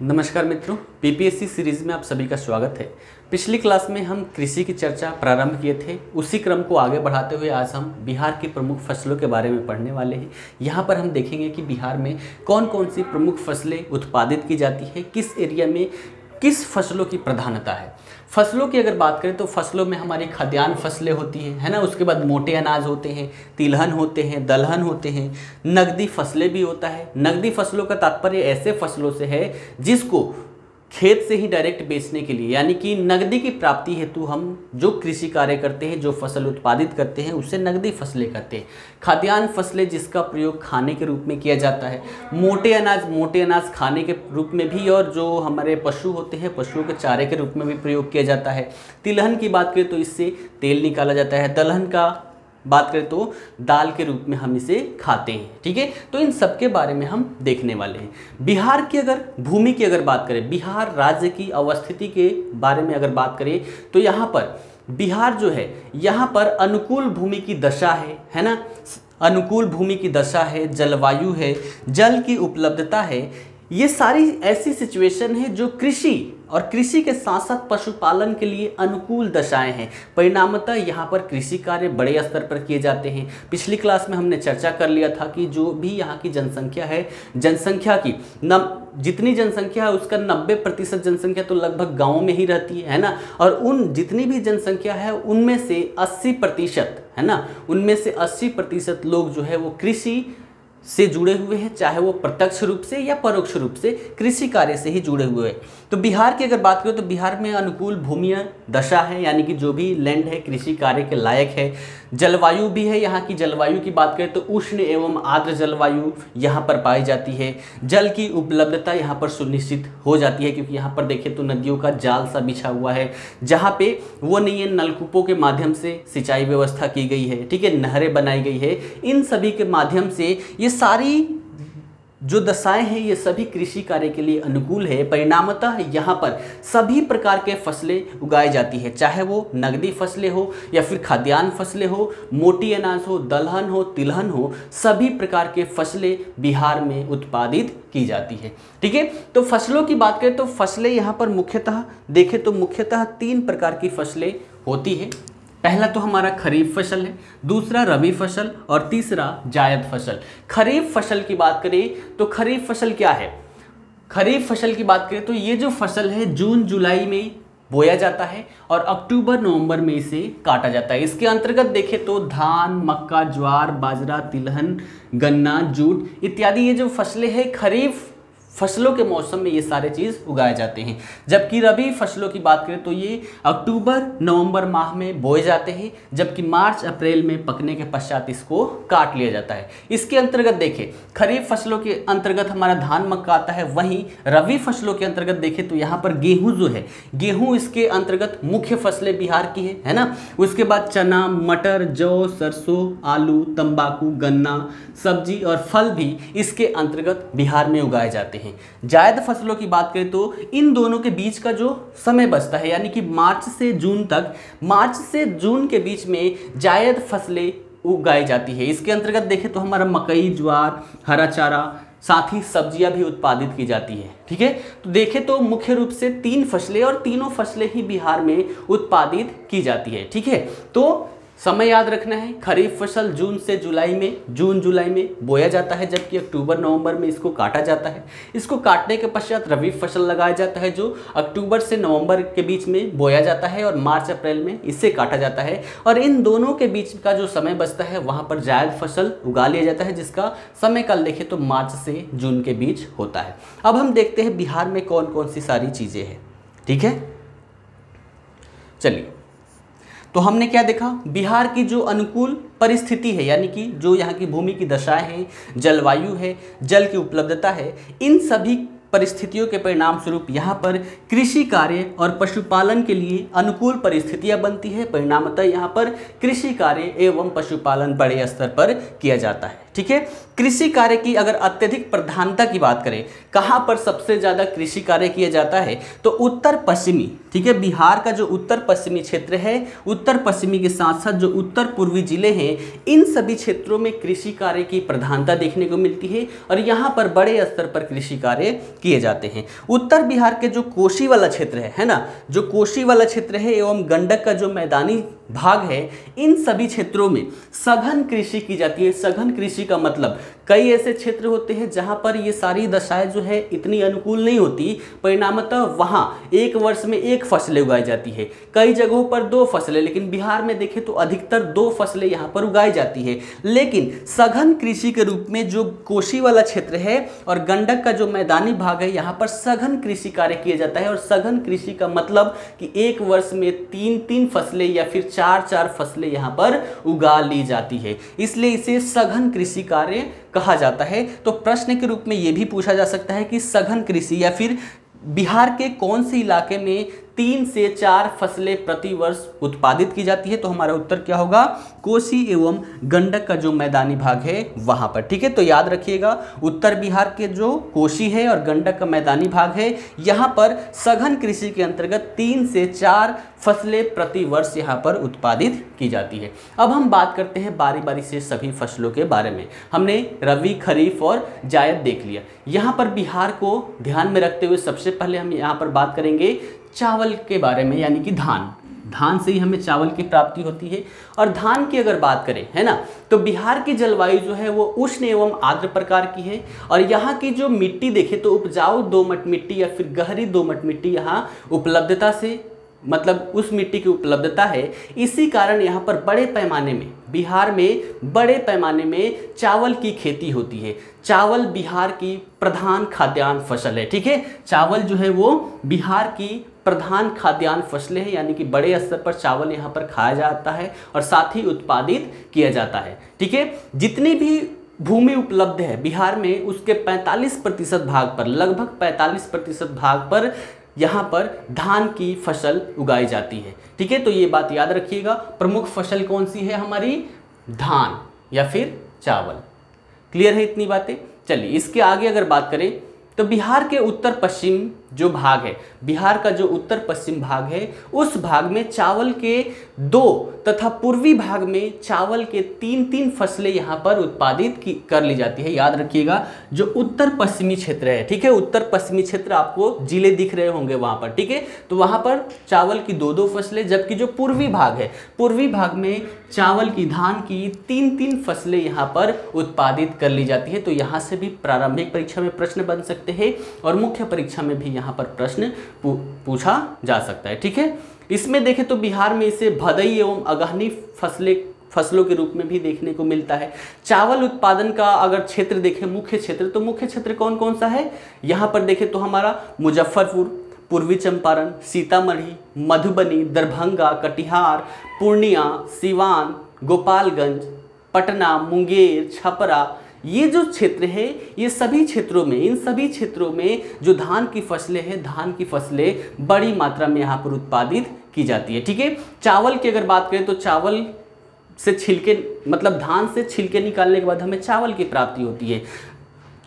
नमस्कार मित्रों, PPSC series में आप सभी का स्वागत है। पिछली क्लास में हम कृषि की चर्चा प्रारंभ किए थे। उसी क्रम को आगे बढ़ाते हुए आज हम बिहार की प्रमुख फसलों के बारे में पढ़ने वाले हैं। यहाँ पर हम देखेंगे कि बिहार में कौन कौन सी प्रमुख फसलें उत्पादित की जाती है, किस एरिया में किस फसलों की प्रधानता है। फसलों की अगर बात करें तो फसलों में हमारी खाद्यान्न फसलें होती हैं, है ना। उसके बाद मोटे अनाज होते हैं, तिलहन होते हैं, दलहन होते हैं, नकदी फसलें भी होता है। नकदी फसलों का तात्पर्य ऐसे फसलों से है जिसको खेत से ही डायरेक्ट बेचने के लिए, यानी कि नकदी की प्राप्ति हेतु हम जो कृषि कार्य करते हैं, जो फसल उत्पादित करते हैं, उसे नकदी फसलें कहते हैं। खाद्यान्न फसलें जिसका प्रयोग खाने के रूप में किया जाता है। मोटे अनाज खाने के रूप में भी, और जो हमारे पशु होते हैं पशुओं के चारे के रूप में भी प्रयोग किया जाता है। तिलहन की बात करें तो इससे तेल निकाला जाता है। दलहन का बात करें तो दाल के रूप में हम इसे खाते हैं, ठीक है। तो इन सब के बारे में हम देखने वाले हैं। बिहार की अगर भूमि की अगर बात करें, बिहार राज्य की अवस्थिति के बारे में अगर बात करें तो यहाँ पर बिहार जो है, यहाँ पर अनुकूल भूमि की दशा है ना। अनुकूल भूमि की दशा है, जलवायु है, जल की उपलब्धता है। ये सारी ऐसी सिचुएशन है जो कृषि और कृषि के साथ साथ पशुपालन के लिए अनुकूल दशाएं हैं। परिणामतः यहाँ पर कृषि कार्य बड़े स्तर पर किए जाते हैं। पिछली क्लास में हमने चर्चा कर लिया था कि जो भी यहाँ की जनसंख्या है, जनसंख्या की जितनी जनसंख्या है उसका 90% जनसंख्या तो लगभग गाँव में ही रहती है ना। और उन जितनी भी जनसंख्या है उनमें से 80% है ना, उनमें से 80% लोग जो है वो कृषि से जुड़े हुए हैं, चाहे वो प्रत्यक्ष रूप से या परोक्ष रूप से कृषि कार्य से ही जुड़े हुए हैं। तो बिहार की अगर बात करें तो बिहार में अनुकूल भूमि दशा है, यानी कि जो भी लैंड है कृषि कार्य के लायक है। जलवायु भी है, यहाँ की जलवायु की बात करें तो उष्ण एवं आर्द्र जलवायु यहाँ पर पाई जाती है। जल की उपलब्धता यहाँ पर सुनिश्चित हो जाती है, क्योंकि यहाँ पर देखें तो नदियों का जाल सा बिछा हुआ है, जहाँ पे वो नहीं है, नलकूपों के माध्यम से सिंचाई व्यवस्था की गई है, ठीक है, नहरें बनाई गई है। इन सभी के माध्यम से ये सारी जो दशाएं हैं ये सभी कृषि कार्य के लिए अनुकूल है। परिणामतः यहाँ पर सभी प्रकार के फसलें उगाई जाती है, चाहे वो नगदी फसलें हो या फिर खाद्यान्न फसलें हो, मोटी अनाज हो, दलहन हो, तिलहन हो, सभी प्रकार के फसलें बिहार में उत्पादित की जाती है, ठीक है। तो फसलों की बात करें तो फसलें यहाँ पर मुख्यतः देखें तो मुख्यतः 3 प्रकार की फसलें होती है। पहला तो हमारा खरीफ फसल है, दूसरा रबी फसल और तीसरा जायद फसल। खरीफ फसल की बात करें तो खरीफ फसल क्या है? खरीफ फसल की बात करें तो ये जो फसल है जून जुलाई में बोया जाता है और अक्टूबर नवंबर में इसे काटा जाता है। इसके अंतर्गत देखें तो धान, मक्का, ज्वार, बाजरा, तिलहन, गन्ना, जूट इत्यादि ये जो फसलें हैं खरीफ फसलों के मौसम में ये सारे चीज़ उगाए जाते हैं। जबकि रबी फसलों की बात करें तो ये अक्टूबर नवंबर माह में बोए जाते हैं, जबकि मार्च अप्रैल में पकने के पश्चात इसको काट लिया जाता है। इसके अंतर्गत देखें खरीफ फसलों के अंतर्गत हमारा धान, मक्का आता है। वहीं रबी फसलों के अंतर्गत देखें तो यहाँ पर गेहूँ जो है, गेहूँ इसके अंतर्गत मुख्य फसलें बिहार की है ना। उसके बाद चना, मटर, जौ, सरसों, आलू, तंबाकू, गन्ना, सब्जी और फल भी इसके अंतर्गत बिहार में उगाए जाते हैं। जायद फसलों की बात करें तो इन दोनों के बीच का जो समय बचता है, यानी कि मार्च से जून के बीच में जायद फसलें उगाई जाती है। इसके अंतर्गत देखें तो हमारा मकई, ज्वार, हरा चारा, साथ ही सब्जियां भी उत्पादित की जाती है, ठीक है। तो देखें तो मुख्य रूप से 3 फसलें और तीनों फसलें ही बिहार में उत्पादित की जाती है, ठीक है। तो समय याद रखना है, खरीफ फसल जून जुलाई में बोया जाता है, जबकि अक्टूबर नवंबर में इसको काटा जाता है। इसको काटने के पश्चात रबी फसल लगाया जाता है, जो अक्टूबर से नवंबर के बीच में बोया जाता है और मार्च अप्रैल में इससे काटा जाता है। और इन दोनों के बीच का जो समय बचता है वहाँ पर जायद फसल उगा लिया जाता है, जिसका समय काल देखें तो मार्च से जून के बीच होता है। अब हम देखते हैं बिहार में कौन कौन सी सारी चीज़ें हैं, ठीक है। चलिए, तो हमने क्या देखा, बिहार की जो अनुकूल परिस्थिति है, यानी कि जो यहाँ की भूमि की दशाएं हैं, जलवायु है, जल की उपलब्धता है, इन सभी परिस्थितियों के परिणाम स्वरूप यहाँ पर कृषि कार्य और पशुपालन के लिए अनुकूल परिस्थितियाँ बनती है। परिणामतः यहाँ पर कृषि कार्य एवं पशुपालन बड़े स्तर पर किया जाता है, ठीक है। कृषि कार्य की अगर अत्यधिक प्रधानता की बात करें, कहाँ पर सबसे ज़्यादा कृषि कार्य किया जाता है तो उत्तर पश्चिमी, ठीक है, बिहार का जो उत्तर पश्चिमी क्षेत्र है, उत्तर पश्चिमी के साथ साथ जो उत्तर पूर्वी जिले हैं, इन सभी क्षेत्रों में कृषि कार्य की प्रधानता देखने को मिलती है और यहाँ पर बड़े स्तर पर कृषि कार्य किए जाते हैं। उत्तर बिहार के जो कोशी वाला क्षेत्र है ना, जो कोशी वाला क्षेत्र है एवं गंडक का जो मैदानी भाग है, इन सभी क्षेत्रों में सघन कृषि की जाती है। सघन कृषि का मतलब कई ऐसे क्षेत्र होते हैं जहां पर ये सारी दशाएं जो है इतनी अनुकूल नहीं होती, परिणामतः वहां एक वर्ष में एक फसलें उगाई जाती है, कई जगहों पर 2 फसलें, लेकिन बिहार में देखें तो अधिकतर 2 फसलें यहां पर उगाई जाती है। लेकिन सघन कृषि के रूप में जो कोशी वाला क्षेत्र है और गंडक का जो मैदानी भाग है, यहाँ पर सघन कृषि कार्य किया जाता है। और सघन कृषि का मतलब कि एक वर्ष में 3-3 फसलें या फिर 4-4 फसलें यहाँ पर उगा ली जाती है, इसलिए इसे सघन कृषि कार्य कहा जाता है। तो प्रश्न के रूप में यह भी पूछा जा सकता है कि सघन कृषि या फिर बिहार के कौन से इलाके में 3 से 4 फसलें प्रति वर्ष उत्पादित की जाती है, तो हमारा उत्तर क्या होगा, कोसी एवं गंडक का जो मैदानी भाग है वहां पर। ठीक है, तो याद रखिएगा उत्तर बिहार के जो कोसी है और गंडक का मैदानी भाग है, यहां पर सघन कृषि के अंतर्गत 3 से 4 फसलें प्रति वर्ष यहां पर उत्पादित की जाती है। अब हम बात करते हैं बारी बारी से सभी फसलों के बारे में। हमने रबी, खरीफ और जायद देख लिया। यहाँ पर बिहार को ध्यान में रखते हुए सबसे पहले हम यहाँ पर बात करेंगे चावल के बारे में, यानी कि धान से ही हमें चावल की प्राप्ति होती है। और धान की अगर बात करें, है ना, तो बिहार की जलवायु जो है वो उष्ण एवं आर्द्र प्रकार की है। और यहाँ की जो मिट्टी देखें तो उपजाऊ दोमट मिट्टी या फिर गहरी दोमट मिट्टी यहाँ उपलब्धता से, मतलब उस मिट्टी की उपलब्धता है। इसी कारण यहाँ पर बड़े पैमाने में, बिहार में बड़े पैमाने में चावल की खेती होती है। चावल बिहार की प्रधान खाद्यान्न फसल है। ठीक है, चावल जो है वो बिहार की प्रधान खाद्यान्न फसलें हैं, यानी कि बड़े स्तर पर चावल यहाँ पर खाया जाता है और साथ ही उत्पादित किया जाता है। ठीक है, जितनी भी भूमि उपलब्ध है बिहार में, उसके 45% भाग पर, लगभग 45% भाग पर यहाँ पर धान की फसल उगाई जाती है। ठीक है, तो ये बात याद रखिएगा। प्रमुख फसल कौन सी है हमारी, धान या फिर चावल। क्लियर है इतनी बातें। चलिए इसके आगे अगर बात करें तो बिहार के उत्तर पश्चिम जो भाग है, बिहार का जो उत्तर पश्चिम भाग है, उस भाग में चावल के 2 तथा पूर्वी भाग में चावल के 3-3 फसलें यहाँ पर उत्पादित कर ली जाती है। याद रखिएगा जो उत्तर पश्चिमी क्षेत्र है, ठीक है, उत्तर पश्चिमी क्षेत्र आपको जिले दिख रहे होंगे वहाँ पर। ठीक है, तो वहाँ पर चावल की 2-2 फसलें, जबकि जो पूर्वी भाग है, पूर्वी भाग में चावल की, धान की 3-3 फसलें यहाँ पर उत्पादित कर ली जाती है। तो यहाँ से भी प्रारंभिक परीक्षा में प्रश्न बन सकते हैं और मुख्य परीक्षा में भी यहाँ पर प्रश्न पूछा जा सकता है। ठीक है, इसमें देखें तो बिहार में इसे भदई एवं अगहनी फसलों के रूप में भी देखने को मिलता है। चावल उत्पादन का अगर क्षेत्र देखें, मुख्य क्षेत्र, तो मुख्य क्षेत्र कौन कौन सा है यहाँ पर देखें तो हमारा मुजफ्फरपुर, पूर्वी चंपारण, सीतामढ़ी, मधुबनी, दरभंगा, कटिहार, पूर्णिया, सिवान, गोपालगंज, पटना, मुंगेर, छपरा, ये जो क्षेत्र है, ये सभी क्षेत्रों में, इन सभी क्षेत्रों में जो धान की फसलें हैं, धान की फसलें बड़ी मात्रा में यहाँ पर उत्पादित की जाती है। ठीक है, चावल की अगर बात करें तो चावल से छिलके, मतलब धान से छिलके निकालने के बाद हमें चावल की प्राप्ति होती है।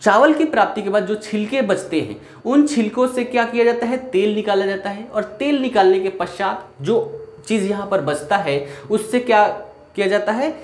चावल की प्राप्ति के बाद जो छिलके बचते हैं, उन छिलकों से क्या किया जाता है, तेल निकाला जाता है। और तेल निकालने के पश्चात जो चीज़ यहाँ पर बचता है, उससे क्या किया जाता है,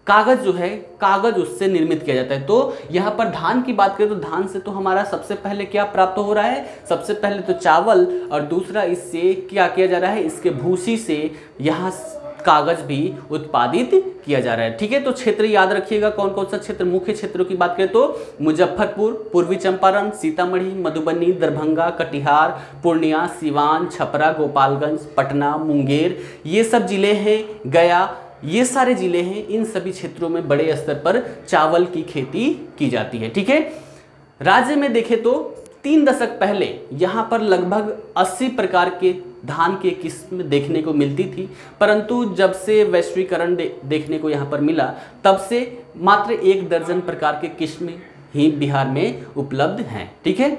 कागज़ जो है, कागज़ उससे निर्मित किया जाता है। तो यहाँ पर धान की बात करें तो धान से तो हमारा सबसे पहले क्या प्राप्त हो रहा है, सबसे पहले तो चावल, और दूसरा इससे क्या किया जा रहा है, इसके भूसी से यहाँ कागज़ भी उत्पादित किया जा रहा है। ठीक है, तो क्षेत्र याद रखिएगा कौन कौन सा क्षेत्र। मुख्य क्षेत्रों की बात करें तो मुजफ्फरपुर, पूर्वी चंपारण, सीतामढ़ी, मधुबनी, दरभंगा, कटिहार, पूर्णिया, सिवान, छपरा, गोपालगंज, पटना, मुंगेर, ये सब जिले हैं, गया, ये सारे जिले हैं। इन सभी क्षेत्रों में बड़े स्तर पर चावल की खेती की जाती है। ठीक है, राज्य में देखें तो 3 दशक पहले यहाँ पर लगभग 80 प्रकार के धान के किस्म देखने को मिलती थी, परंतु जब से वैश्वीकरण देखने को यहाँ पर मिला, तब से मात्र 1 दर्जन प्रकार के किस्म ही बिहार में उपलब्ध हैं। ठीक है,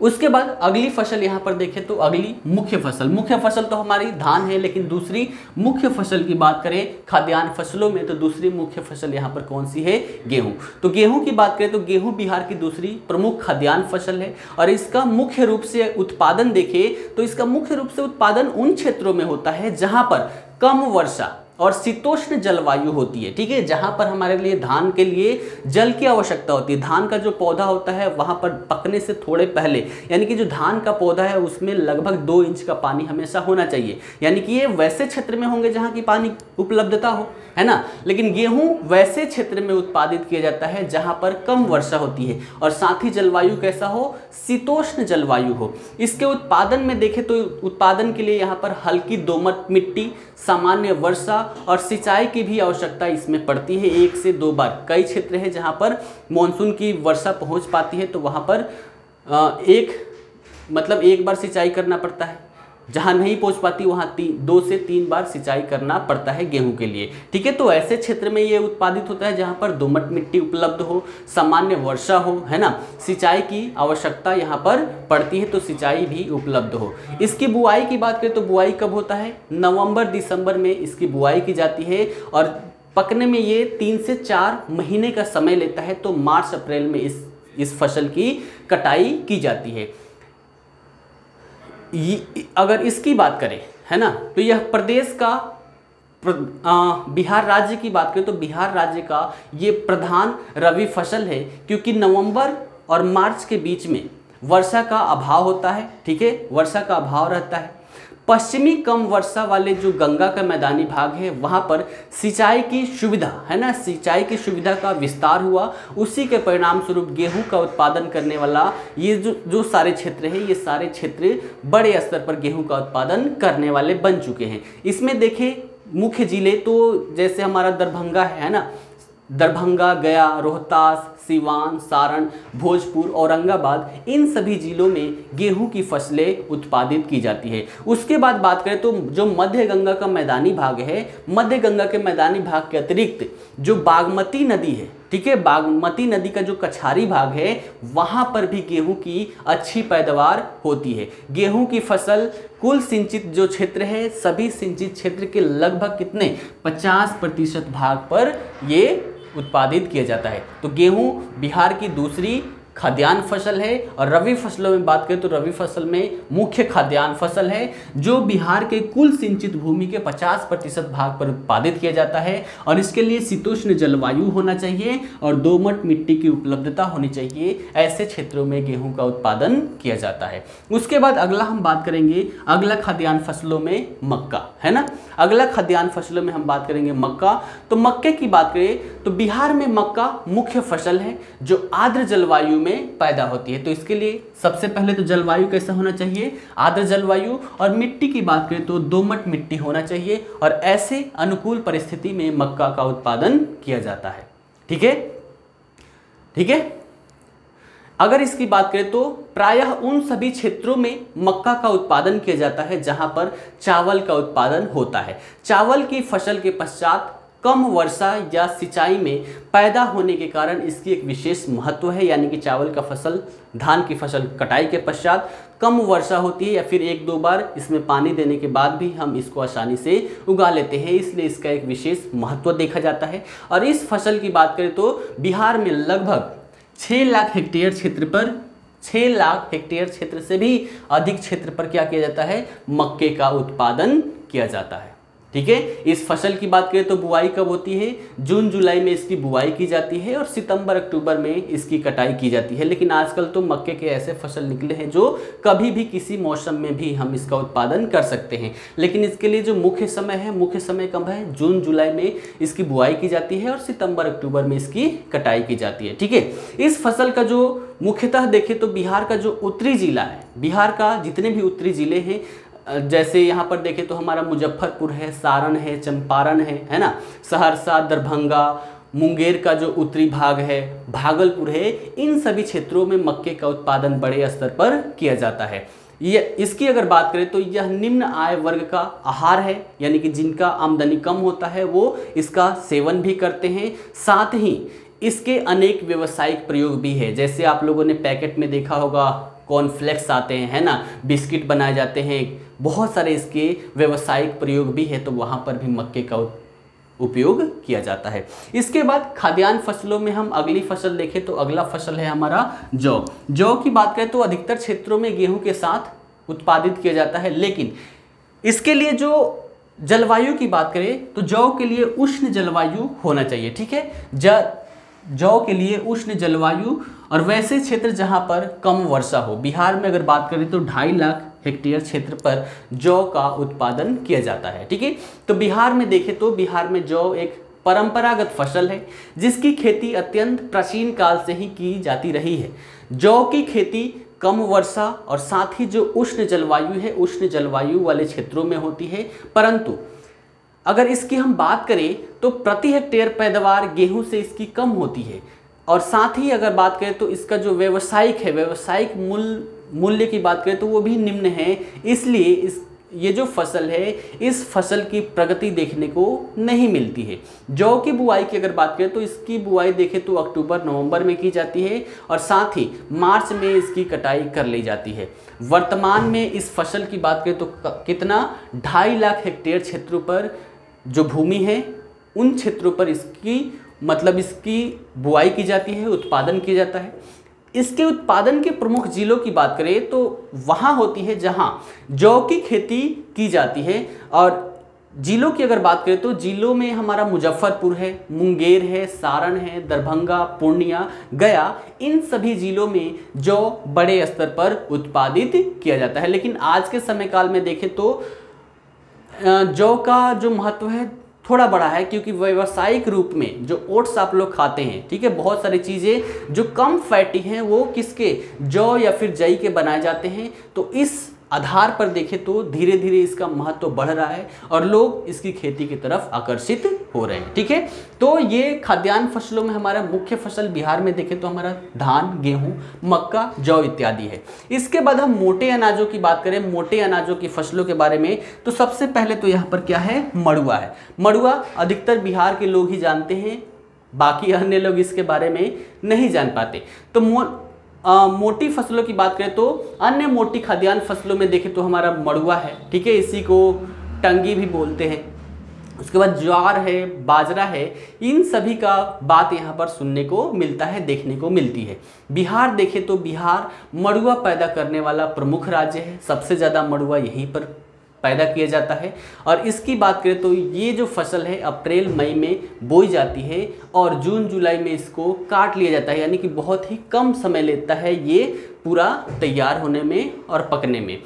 उसके बाद अगली फसल यहाँ पर देखें तो अगली मुख्य फसल तो हमारी धान है, लेकिन दूसरी मुख्य फसल की बात करें खाद्यान्न फसलों में तो दूसरी मुख्य फसल यहाँ पर कौन सी है, गेहूं। तो गेहूं की बात करें तो गेहूं बिहार की दूसरी प्रमुख खाद्यान्न फसल है। और इसका मुख्य रूप से उत्पादन देखें तो इसका मुख्य रूप से उत्पादन उन क्षेत्रों में होता है जहाँ पर कम वर्षा, और शीतोष्ण जलवायु होती है, ठीक है, जहां पर हमारे लिए धान के लिए जल की आवश्यकता होती है। धान का जो पौधा होता है वहां पर पकने से थोड़े पहले, यानी कि जो धान का पौधा है उसमें लगभग 2 इंच का पानी हमेशा होना चाहिए, यानी कि ये वैसे क्षेत्र में होंगे जहां की पानी उपलब्धता हो, है ना। लेकिन गेहूं वैसे क्षेत्र में उत्पादित किया जाता है जहां पर कम वर्षा होती है और साथ ही जलवायु कैसा हो, शीतोष्ण जलवायु हो। इसके उत्पादन में देखें तो उत्पादन के लिए यहाँ पर हल्की दोमट मिट्टी, सामान्य वर्षा और सिंचाई की भी आवश्यकता इसमें पड़ती है 1 से 2 बार। कई क्षेत्र है जहाँ पर मानसून की वर्षा पहुँच पाती है तो वहाँ पर एक बार सिंचाई करना पड़ता है, जहाँ नहीं पहुँच पाती वहाँ 2 से 3 बार सिंचाई करना पड़ता है गेहूं के लिए, ठीक है। तो ऐसे क्षेत्र में ये उत्पादित होता है जहाँ पर दोमट मिट्टी उपलब्ध हो, सामान्य वर्षा हो, है ना, सिंचाई की आवश्यकता यहाँ पर पड़ती है तो सिंचाई भी उपलब्ध हो। इसकी बुआई की बात करें तो बुआई कब होता है, नवंबर दिसंबर में इसकी बुआई की जाती है और पकने में ये 3 से 4 महीने का समय लेता है। तो मार्च अप्रैल में इस फसल की कटाई की जाती है। अगर इसकी बात करें, है ना, तो यह प्रदेश का बिहार राज्य की बात करें तो बिहार राज्य का ये प्रधान रबी फसल है, क्योंकि नवंबर और मार्च के बीच में वर्षा का अभाव होता है, ठीक है, वर्षा का अभाव रहता है। पश्चिमी कम वर्षा वाले जो गंगा का मैदानी भाग है वहाँ पर सिंचाई की सुविधा, है ना, सिंचाई की सुविधा का विस्तार हुआ। उसी के परिणाम स्वरूप गेहूं का उत्पादन करने वाला ये जो सारे क्षेत्र है, ये सारे क्षेत्र बड़े स्तर पर गेहूं का उत्पादन करने वाले बन चुके हैं। इसमें देखें मुख्य जिले तो जैसे हमारा दरभंगा है ना, दरभंगा, गया, रोहतास, सिवान, सारण, भोजपुर, औरंगाबाद, इन सभी जिलों में गेहूं की फसलें उत्पादित की जाती है। उसके बाद बात करें तो जो मध्य गंगा का मैदानी भाग है, मध्य गंगा के मैदानी भाग के अतिरिक्त जो बागमती नदी है, ठीक है, बागमती नदी का जो कछारी भाग है वहां पर भी गेहूं की अच्छी पैदावार होती है। गेहूं की फसल कुल सिंचित जो क्षेत्र है, सभी सिंचित क्षेत्र के लगभग कितने 50% भाग पर ये उत्पादित किया जाता है। तो गेहूं बिहार की दूसरी खाद्यान्न फसल है और रबी फसलों में बात करें तो रबी फसल में मुख्य खाद्यान्न फसल है जो बिहार के कुल सिंचित भूमि के 50% भाग पर उत्पादित किया जाता है और इसके लिए शीतोष्ण जलवायु होना चाहिए और दोमट मिट्टी की उपलब्धता होनी चाहिए। ऐसे क्षेत्रों में गेहूं का उत्पादन किया जाता है। उसके बाद अगला हम बात करेंगे अगला खाद्यान्न फसलों में मक्का, है ना। अगला खाद्यान्न फसलों में हम बात करेंगे मक्का। तो मक्के की बात करें तो बिहार में मक्का मुख्य फसल है जो आर्द्र जलवायु में पैदा होती है। तो इसके लिए सबसे पहले तो जलवायु कैसा होना चाहिए, आर्द्र जलवायु, और मिट्टी की बात करें तो दोमट मिट्टी होना चाहिए और ऐसे अनुकूल परिस्थिति में मक्का का उत्पादन किया जाता है। ठीक है, ठीक है। अगर इसकी बात करें तो प्रायः उन सभी क्षेत्रों में मक्का का उत्पादन किया जाता है जहां पर चावल का उत्पादन होता है। चावल की फसल के पश्चात कम वर्षा या सिंचाई में पैदा होने के कारण इसकी एक विशेष महत्व है, यानी कि चावल का फसल, धान की फसल कटाई के पश्चात कम वर्षा होती है या फिर 1-2 बार इसमें पानी देने के बाद भी हम इसको आसानी से उगा लेते हैं, इसलिए इसका एक विशेष महत्व देखा जाता है। और इस फसल की बात करें तो बिहार में लगभग 6 लाख हेक्टेयर क्षेत्र पर 6 लाख हेक्टेयर क्षेत्र से भी अधिक क्षेत्र पर क्या किया जाता है, मक्के का उत्पादन किया जाता है। ठीक है। इस फसल की बात करें तो बुआई कब होती है, जून जुलाई में इसकी बुआई की जाती है और सितंबर अक्टूबर में इसकी कटाई की जाती है। लेकिन आजकल तो मक्के के ऐसे फसल निकले हैं जो कभी भी किसी मौसम में भी हम इसका उत्पादन कर सकते हैं। लेकिन इसके लिए जो मुख्य समय है, मुख्य समय कब है, जून जुलाई में इसकी बुआई की जाती है और सितंबर अक्टूबर में इसकी कटाई की जाती है। ठीक है। इस फसल का जो मुख्यतः देखें तो बिहार का जो उत्तरी जिला है, बिहार का जितने भी उत्तरी जिले हैं, जैसे यहाँ पर देखें तो हमारा मुजफ्फरपुर है, सारण है, चंपारण है ना, सहरसा, दरभंगा, मुंगेर का जो उत्तरी भाग है, भागलपुर है, इन सभी क्षेत्रों में मक्के का उत्पादन बड़े स्तर पर किया जाता है। इसकी अगर बात करें तो यह निम्न आय वर्ग का आहार है, यानी कि जिनका आमदनी कम होता है वो इसका सेवन भी करते हैं। साथ ही इसके अनेक व्यावसायिक प्रयोग भी है, जैसे आप लोगों ने पैकेट में देखा होगा कॉर्नफ्लेक्स आते हैं, है ना, बिस्किट बनाए जाते हैं, बहुत सारे इसके व्यावसायिक प्रयोग भी है, तो वहाँ पर भी मक्के का उपयोग किया जाता है। इसके बाद खाद्यान्न फसलों में हम अगली फसल देखें तो अगला फसल है हमारा जौ। जौ की बात करें तो अधिकतर क्षेत्रों में गेहूं के साथ उत्पादित किया जाता है, लेकिन इसके लिए जो जलवायु की बात करें तो जौ के लिए उष्ण जलवायु होना चाहिए, ठीक है। जौ के लिए उष्ण जलवायु और वैसे क्षेत्र जहां पर कम वर्षा हो। बिहार में अगर बात करें तो 2.5 लाख हेक्टेयर क्षेत्र पर जौ का उत्पादन किया जाता है, ठीक है। तो बिहार में देखें तो बिहार में जौ एक परंपरागत फसल है जिसकी खेती अत्यंत प्राचीन काल से ही की जाती रही है। जौ की खेती कम वर्षा और साथ ही जो उष्ण जलवायु है, उष्ण जलवायु वाले क्षेत्रों में होती है, परंतु अगर इसकी हम बात करें तो प्रति हेक्टेयर पैदावार गेहूं से इसकी कम होती है। और साथ ही अगर बात करें तो इसका जो व्यावसायिक मूल्य की बात करें तो वो भी निम्न है। इसलिए ये जो फसल है, इस फसल की प्रगति देखने को नहीं मिलती है। जौ की बुआई की अगर बात करें तो इसकी बुआई देखें तो अक्टूबर नवंबर में की जाती है और साथ ही मार्च में इसकी कटाई कर ली जाती है। वर्तमान में इस फसल की बात करें तो कितना 2.5 लाख हेक्टेयर क्षेत्रों पर जो भूमि है, उन क्षेत्रों पर इसकी बुआई की जाती है, उत्पादन किया जाता है। इसके उत्पादन के प्रमुख जिलों की बात करें तो वहाँ होती है जहाँ जौ की खेती की जाती है। और जिलों की अगर बात करें तो जिलों में हमारा मुजफ्फरपुर है, मुंगेर है, सारण है, दरभंगा, पूर्णिया, गया, इन सभी जिलों में जौ बड़े स्तर पर उत्पादित किया जाता है। लेकिन आज के समय काल में देखें तो जौ का जो महत्व है थोड़ा बड़ा है, क्योंकि व्यावसायिक रूप में जो ओट्स आप लोग खाते हैं, ठीक है, बहुत सारी चीज़ें जो कम फैटी हैं वो किसके, जौ या फिर जई के बनाए जाते हैं। तो इस आधार पर देखें तो धीरे धीरे इसका महत्व बढ़ रहा है और लोग इसकी खेती की तरफ आकर्षित हो रहे हैं, ठीक है। तो ये खाद्यान्न फसलों में हमारा मुख्य फसल बिहार में देखें तो हमारा धान, गेहूं, मक्का, जौ इत्यादि है। इसके बाद हम मोटे अनाजों की बात करें, मोटे अनाजों की फसलों के बारे में, तो सबसे पहले तो यहाँ पर क्या है, मड़ुआ है। मड़ुआ अधिकतर बिहार के लोग ही जानते हैं, बाकी अन्य लोग इसके बारे में नहीं जान पाते। तो मोटी फसलों की बात करें तो अन्य मोटी खाद्यान्न फसलों में देखें तो हमारा मड़ुआ है, ठीक है, इसी को टंगी भी बोलते हैं। उसके बाद ज्वार है, बाजरा है, इन सभी का बात यहाँ पर सुनने को मिलता है, देखने को मिलती है। बिहार देखें तो बिहार मड़ुआ पैदा करने वाला प्रमुख राज्य है, सबसे ज़्यादा मड़ुआ यहीं पर पैदा किया जाता है। और इसकी बात करें तो ये जो फसल है अप्रैल मई में बोई जाती है और जून जुलाई में इसको काट लिया जाता है, यानी कि बहुत ही कम समय लेता है ये पूरा तैयार होने में और पकने में।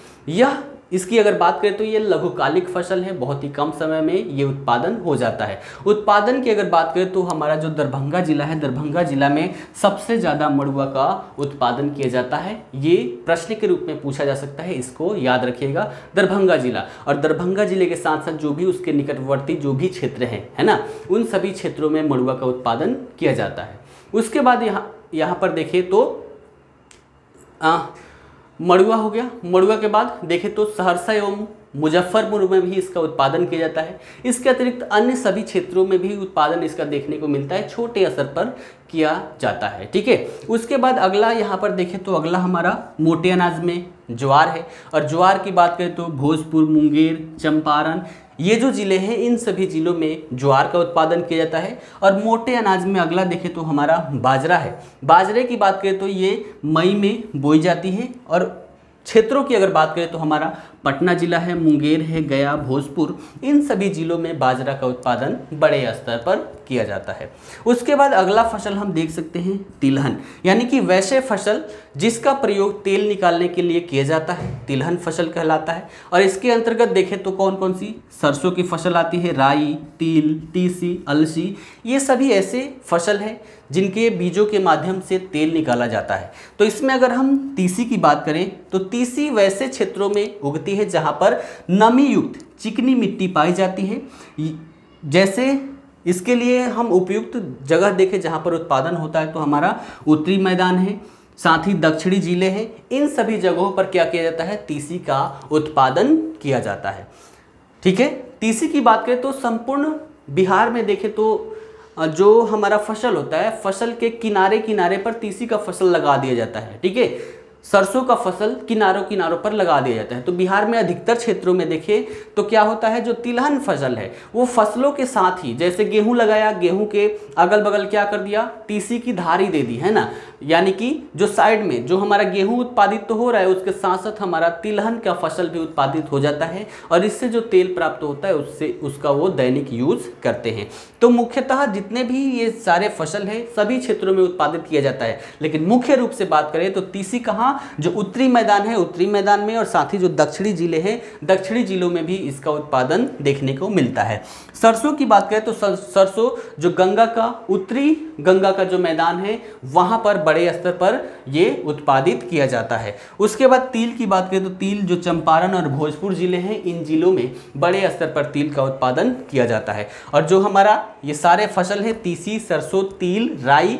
इसकी अगर बात करें तो ये लघुकालिक फसल है, बहुत ही कम समय में ये उत्पादन हो जाता है। उत्पादन की अगर बात करें तो हमारा जो दरभंगा जिला है, दरभंगा जिला में सबसे ज़्यादा मड़ुआ का उत्पादन किया जाता है। ये प्रश्न के रूप में पूछा जा सकता है, इसको याद रखिएगा, दरभंगा जिला। और दरभंगा जिले के साथ साथ जो भी उसके निकटवर्ती जो भी क्षेत्र हैं, है ना, उन सभी क्षेत्रों में मड़ुआ का उत्पादन किया जाता है। उसके बाद यहाँ पर देखें तो मड़ुआ हो गया। मड़ुआ के बाद देखें तो सहरसा एवं मुजफ्फरपुर में भी इसका उत्पादन किया जाता है। इसके अतिरिक्त अन्य सभी क्षेत्रों में भी उत्पादन इसका देखने को मिलता है, छोटे स्तर पर किया जाता है, ठीक है। उसके बाद अगला यहाँ पर देखें तो अगला हमारा मोटे अनाज में ज्वार है। और ज्वार की बात करें तो भोजपुर, मुंगेर, चंपारण, ये जो ज़िले हैं इन सभी ज़िलों में ज्वार का उत्पादन किया जाता है। और मोटे अनाज में अगला देखें तो हमारा बाजरा है। बाजरे की बात करें तो ये मई में बोई जाती है। और क्षेत्रों की अगर बात करें तो हमारा पटना जिला है, मुंगेर है, गया, भोजपुर, इन सभी जिलों में बाजरा का उत्पादन बड़े स्तर पर किया जाता है। उसके बाद अगला फसल हम देख सकते हैं तिलहन, यानी कि वैसे फसल जिसका प्रयोग तेल निकालने के लिए किया जाता है, तिलहन फसल कहलाता है। और इसके अंतर्गत देखें तो कौन कौन सी सरसों की फसल आती है, राई, तिल, तीसी, अलसी, ये सभी ऐसे फसल हैं जिनके बीजों के माध्यम से तेल निकाला जाता है। तो इसमें अगर हम तीसी की बात करें तो तीसी वैसे क्षेत्रों में उगती है जहां पर नमी युक्त चिकनी मिट्टी पाई जाती है। जैसे इसके लिए हम उपयुक्त जगह देखें जहां पर उत्पादन होता है तो हमारा उत्तरी मैदान है, साथ ही दक्षिणी जिले हैं। इन सभी जगहों पर क्या किया जाता है, तीसी का उत्पादन किया जाता है, ठीक है। तीसी की बात करें तो संपूर्ण बिहार में देखें तो जो हमारा फसल होता है, फसल के किनारे किनारे पर तीसी का फसल लगा दिया जाता है, ठीक है। सरसों का फसल किनारों किनारों पर लगा दिया जाता है। तो बिहार में अधिकतर क्षेत्रों में देखिए तो क्या होता है, जो तिलहन फसल है वो फसलों के साथ ही, जैसे गेहूं लगाया, गेहूं के अगल बगल क्या कर दिया, तीसी की धारी दे दी, है ना, यानी कि जो साइड में जो हमारा गेहूं उत्पादित तो हो रहा है उसके साथ साथ हमारा तिलहन का फसल भी उत्पादित हो जाता है और इससे जो तेल प्राप्त होता है उससे उसका वो दैनिक यूज करते हैं। तो मुख्यतः जितने भी ये सारे फसल है सभी क्षेत्रों में उत्पादित किया जाता है, लेकिन मुख्य रूप से बात करें तो तीसी कहाँ, जो उत्तरी मैदान है उत्तरी मैदान में, और साथ ही जो दक्षिणी जिले हैं दक्षिणी जिलों में भी इसका उत्पादन देखने को मिलता है। सरसों की बात करें तो सरसों जो गंगा का उत्तरी गंगा का जो मैदान है वहां पर बड़े स्तर पर ये उत्पादित किया जाता है। उसके बाद तिल की बात करें तो तिल जो चंपारण और भोजपुर जिले हैं इन जिलों में बड़े स्तर पर तिल का उत्पादन किया जाता है। और जो हमारा ये सारे फसल है तीसी, सरसों, तिल, राई,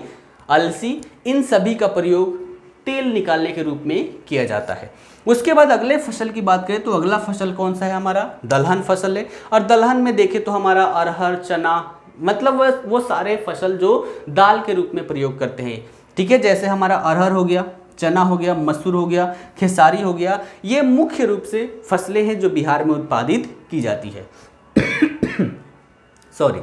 अलसी, इन सभी का प्रयोग तेल निकालने के रूप में किया जाता है। उसके बाद अगले फसल की बात करें तो अगला फसल कौन सा है, हमारा दलहन फसल है। और दलहन में देखें तो हमारा अरहर, चना, मतलब वो सारे फसल जो दाल के रूप में प्रयोग करते हैं, ठीक है, जैसे हमारा अरहर हो गया, चना हो गया, मसूर हो गया, खेसारी हो गया, ये मुख्य रूप से फसलें हैं जो बिहार में उत्पादित की जाती है। सॉरी।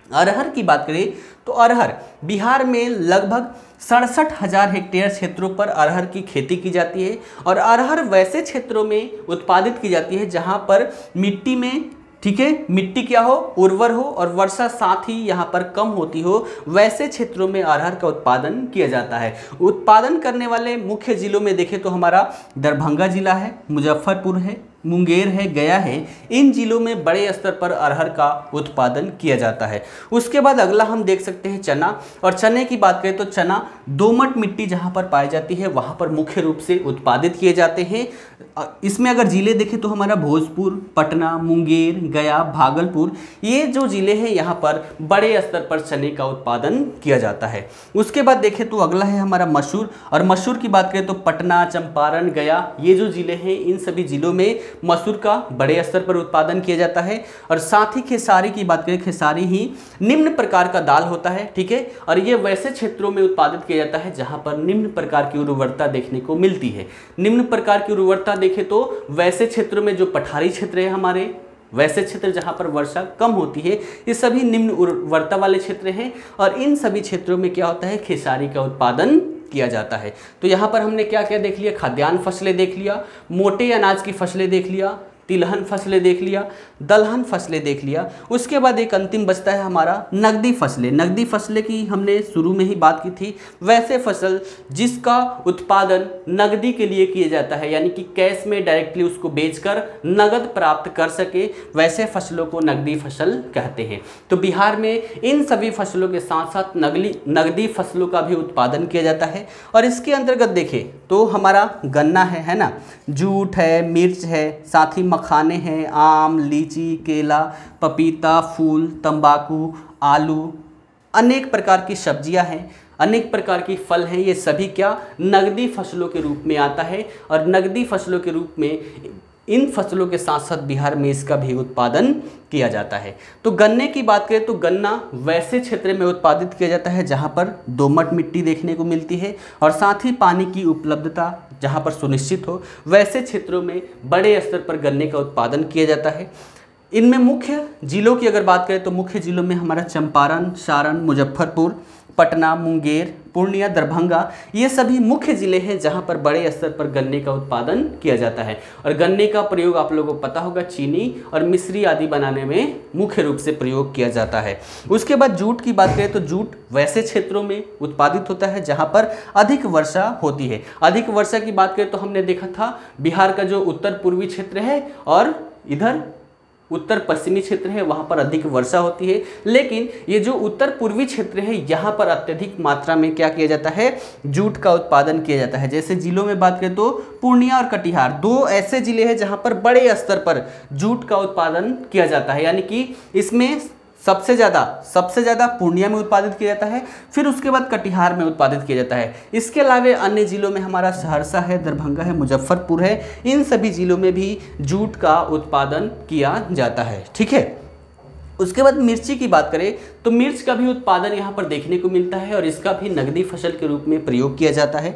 अरहर की बात करें तो अरहर बिहार में लगभग 67,000 हेक्टेयर क्षेत्रों पर अरहर की खेती की जाती है। और अरहर वैसे क्षेत्रों में उत्पादित की जाती है जहां पर मिट्टी में, ठीक है, मिट्टी क्या हो, उर्वर हो और वर्षा साथ ही यहाँ पर कम होती हो, वैसे क्षेत्रों में अरहर का उत्पादन किया जाता है। उत्पादन करने वाले मुख्य जिलों में देखें तो हमारा दरभंगा जिला है, मुजफ्फरपुर है, मुंगेर है, गया है, इन जिलों में बड़े स्तर पर अरहर का उत्पादन किया जाता है। उसके बाद अगला हम देख सकते हैं चना। और चने की बात करें तो चना दोमट मिट्टी जहां पर पाई जाती है वहां पर मुख्य रूप से उत्पादित किए जाते हैं। इसमें अगर जिले देखें तो हमारा भोजपुर, पटना, मुंगेर, गया, भागलपुर, ये जो जिले हैं यहाँ पर बड़े स्तर पर चने का उत्पादन किया जाता है। उसके बाद देखें तो अगला है हमारा मसूर। और मसूर की बात करें तो पटना, चंपारण, गया, ये जो जिले हैं इन सभी जिलों में मसूर का बड़े स्तर पर उत्पादन किया जाता है। और साथ ही खेसारी की बात करें, खेसारी ही निम्न प्रकार का दाल होता है, ठीक है, और ये वैसे क्षेत्रों में उत्पादित किया जाता है जहां पर निम्न प्रकार की उर्वरता देखने को मिलती है। निम्न प्रकार की उर्वरता देखें तो वैसे क्षेत्रों में जो पठारी क्षेत्र है हमारे, वैसे क्षेत्र जहां पर वर्षा कम होती है, ये सभी निम्न उर्वरता वाले क्षेत्र हैं। और इन सभी क्षेत्रों में क्या होता है, खेसारी का उत्पादन किया जाता है। तो यहाँ पर हमने क्या क्या देख लिया, खाद्यान्न फसलें देख लिया, मोटे अनाज की फसलें देख लिया, तिलहन फसलें देख लिया, दलहन फसलें देख लिया। उसके बाद एक अंतिम बचता है हमारा नकदी फसलें। नकदी फसलें की हमने शुरू में ही बात की थी, वैसे फसल जिसका उत्पादन नकदी के लिए किया जाता है, यानी कि कैश में डायरेक्टली उसको बेचकर नगद प्राप्त कर सके, वैसे फसलों को नकदी फसल कहते हैं। तो बिहार में इन सभी फसलों के साथ साथ नकदी फसलों का भी उत्पादन किया जाता है। और इसके अंतर्गत देखें तो हमारा गन्ना है ना, जूट है, मिर्च है, साथ ही मखाने हैं, आम, लीची, केला, पपीता, फूल, तंबाकू, आलू, अनेक प्रकार की सब्जियां हैं, अनेक प्रकार की फल हैं, ये सभी क्या नगदी फसलों के रूप में आता है। और नगदी फसलों के रूप में इन फसलों के साथ साथ बिहार में इसका भी उत्पादन किया जाता है। तो गन्ने की बात करें तो गन्ना वैसे क्षेत्र में उत्पादित किया जाता है जहां पर दोमट मिट्टी देखने को मिलती है और साथ ही पानी की उपलब्धता जहां पर सुनिश्चित हो, वैसे क्षेत्रों में बड़े स्तर पर गन्ने का उत्पादन किया जाता है। इनमें मुख्य जिलों की अगर बात करें तो मुख्य जिलों में हमारा चंपारण, सारण, मुजफ्फरपुर, पटना, मुंगेर, पूर्णिया, दरभंगा, ये सभी मुख्य जिले हैं जहां पर बड़े स्तर पर गन्ने का उत्पादन किया जाता है। और गन्ने का प्रयोग आप लोगों को पता होगा चीनी और मिश्री आदि बनाने में मुख्य रूप से प्रयोग किया जाता है। उसके बाद जूट की बात करें तो जूट वैसे क्षेत्रों में उत्पादित होता है जहां पर अधिक वर्षा होती है। अधिक वर्षा की बात करें तो हमने देखा था बिहार का जो उत्तर पूर्वी क्षेत्र है और इधर उत्तर पश्चिमी क्षेत्र है वहाँ पर अधिक वर्षा होती है, लेकिन ये जो उत्तर पूर्वी क्षेत्र है यहाँ पर अत्यधिक मात्रा में क्या किया जाता है, जूट का उत्पादन किया जाता है। जैसे जिलों में बात करें तो पूर्णिया और कटिहार दो ऐसे जिले हैं जहाँ पर बड़े स्तर पर जूट का उत्पादन किया जाता है, यानी कि इसमें सबसे ज़्यादा पूर्णिया में उत्पादित किया जाता है, फिर उसके बाद कटिहार में उत्पादित किया जाता है। इसके अलावा अन्य जिलों में हमारा सहरसा है, दरभंगा है, मुजफ्फरपुर है, इन सभी जिलों में भी जूट का उत्पादन किया जाता है, ठीक है। उसके बाद मिर्ची की बात करें तो मिर्च का भी उत्पादन यहाँ पर देखने को मिलता है और इसका भी नकदी फसल के रूप में प्रयोग किया जाता है।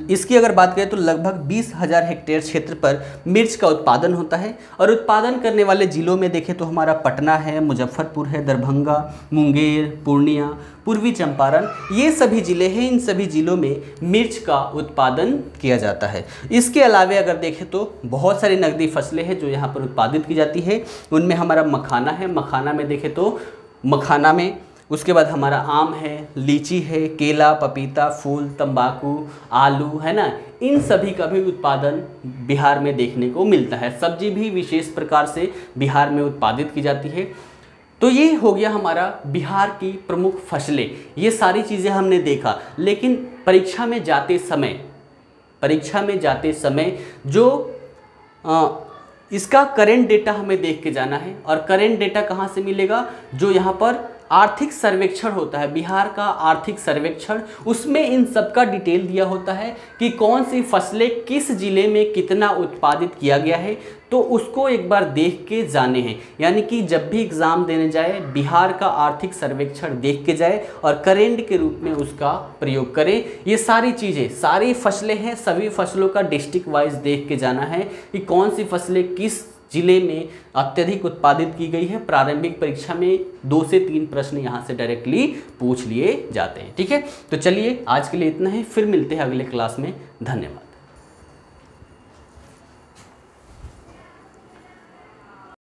इसकी अगर बात करें तो लगभग 20,000 हेक्टेयर क्षेत्र पर मिर्च का उत्पादन होता है और उत्पादन करने वाले जिलों में देखें तो हमारा पटना है, मुजफ्फरपुर है, दरभंगा, मुंगेर, पूर्णिया, पूर्वी चंपारण, ये सभी ज़िले हैं। इन सभी ज़िलों में मिर्च का उत्पादन किया जाता है। इसके अलावे अगर देखें तो बहुत सारी नकदी फसलें हैं जो यहाँ पर उत्पादित की जाती है। उनमें हमारा मखाना है, मखाना में देखें तो मखाना में उसके बाद हमारा आम है, लीची है, केला, पपीता, फूल, तंबाकू, आलू, है ना, इन सभी का भी उत्पादन बिहार में देखने को मिलता है। सब्जी भी विशेष प्रकार से बिहार में उत्पादित की जाती है। तो ये हो गया हमारा बिहार की प्रमुख फसलें। ये सारी चीज़ें हमने देखा, लेकिन परीक्षा में जाते समय जो इसका करेंट डेटा हमें देख के जाना है। और करेंट डेटा कहाँ से मिलेगा? जो यहाँ पर आर्थिक सर्वेक्षण होता है, बिहार का आर्थिक सर्वेक्षण, उसमें इन सब का डिटेल दिया होता है कि कौन सी फसलें किस जिले में कितना उत्पादित किया गया है। तो उसको एक बार देख के जाने हैं, यानी कि जब भी एग्ज़ाम देने जाए बिहार का आर्थिक सर्वेक्षण देख के जाए और करेंट के रूप में उसका प्रयोग करें। ये सारी चीज़ें, सारी फसलें हैं, सभी फसलों का डिस्ट्रिक्ट वाइज देख के जाना है कि कौन सी फसलें किस जिले में अत्यधिक उत्पादित की गई है। प्रारंभिक परीक्षा में 2 से 3 प्रश्न यहाँ से डायरेक्टली पूछ लिए जाते हैं। ठीक है, तो चलिए आज के लिए इतना ही, फिर मिलते हैं अगले क्लास में। धन्यवाद।